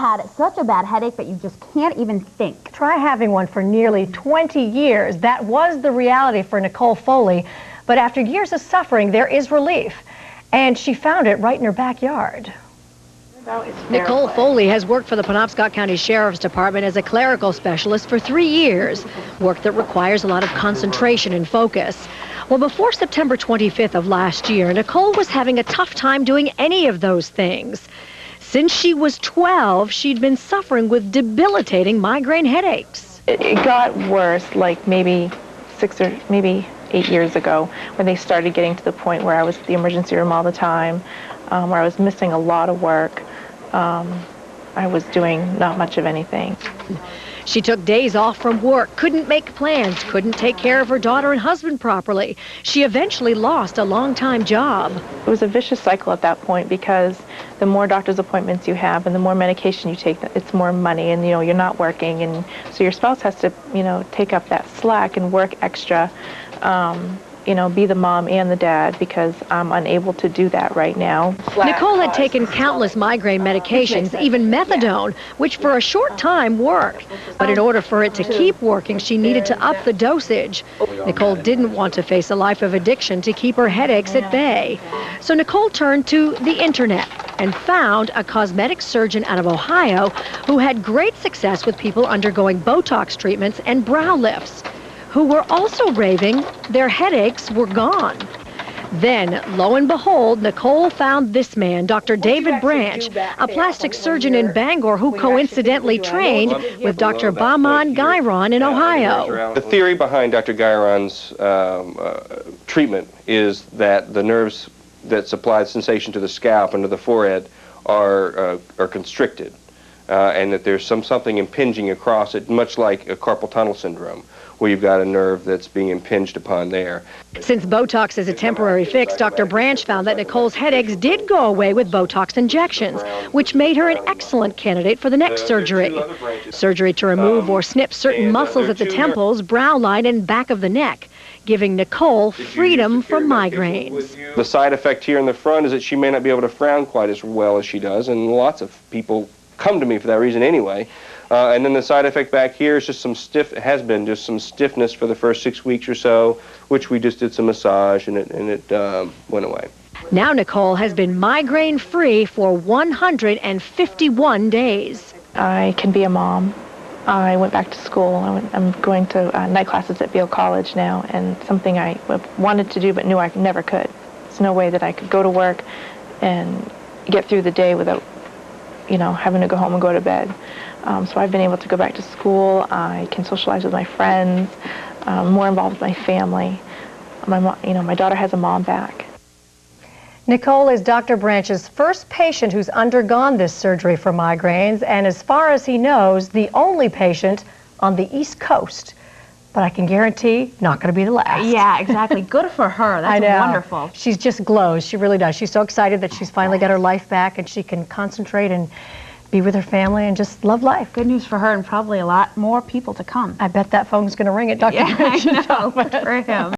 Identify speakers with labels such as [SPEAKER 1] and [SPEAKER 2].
[SPEAKER 1] had such a bad headache that you just can't even think?
[SPEAKER 2] Try having one for nearly 20 years. That was the reality for Nicole Foley. But after years of suffering, there is relief. And she found it right in her backyard.
[SPEAKER 3] Nicole Foley has worked for the Penobscot County Sheriff's Department as a clerical specialist for 3 years, work that requires a lot of concentration and focus. Well, before September 25th of last year, Nicole was having a tough time doing any of those things. Since she was 12, she'd been suffering with debilitating migraine headaches.
[SPEAKER 4] It got worse, like maybe 6 or maybe 8 years ago, when they started getting to the point where I was at the emergency room all the time, where I was missing a lot of work. I was doing not much of anything.
[SPEAKER 3] She took days off from work, couldn't make plans, couldn't take care of her daughter and husband properly. She eventually lost a long-time job.
[SPEAKER 4] It was a vicious cycle at that point, because the more doctor's appointments you have and the more medication you take, it's more money, and you're not working, and so your spouse has to take up that slack and work extra, be the mom and the dad, because I'm unable to do that right now.
[SPEAKER 3] Nicole had taken countless migraine medications, even methadone, which for a short time worked. But in order for it to keep working, she needed to up the dosage. Nicole didn't want to face a life of addiction to keep her headaches at bay. So Nicole turned to the internet and found a cosmetic surgeon out of Ohio who had great success with people undergoing Botox treatments and brow lifts, who were also raving their headaches were gone. Then, lo and behold, Nicole found this man, Dr. David Branch, a plastic surgeon in Bangor who coincidentally trained with Dr. Bahman Gairon in Ohio.
[SPEAKER 5] The theory behind Dr. Gairon's treatment is that the nerves that supply sensation to the scalp and to the forehead are constricted, and that there's something impinging across it, much like a carpal tunnel syndrome, where you've got a nerve that's being impinged upon there.
[SPEAKER 3] Since Botox is a temporary fix, Dr. Branch found that Nicole's headaches did go away with Botox injections, which made her an excellent candidate for the next surgery. Surgery to remove or snip certain muscles at the temples, brow line, and back of the neck, giving Nicole freedom from migraines.
[SPEAKER 5] The side effect here in the front is that she may not be able to frown quite as well as she does, and lots of people come to me for that reason anyway. And then the side effect back here is just some some stiffness for the first 6 weeks or so, which we just did some massage, and it went away.
[SPEAKER 3] Now Nicole has been migraine-free for 151 days.
[SPEAKER 4] I can be a mom. I went back to school. I'm going to night classes at Beale College now, and something I wanted to do but knew I never could. There's no way that I could go to work and get through the day without having to go home and go to bed. So I've been able to go back to school. I can socialize with my friends, more involved with my family. My daughter has a mom back.
[SPEAKER 2] Nicole is Dr. Branch's first patient who's undergone this surgery for migraines, and as far as he knows, the only patient on the East Coast. But I can guarantee, not going to be the last.
[SPEAKER 1] Yeah, exactly. Good for her. That's wonderful.
[SPEAKER 2] She just glows. She really does. She's so excited that she's finally got her life back, and she can concentrate and be with her family and just love life.
[SPEAKER 1] Good news for her, and probably a lot more people to come.
[SPEAKER 2] I bet that phone's going to ring at Dr. Branch's office.
[SPEAKER 1] For him.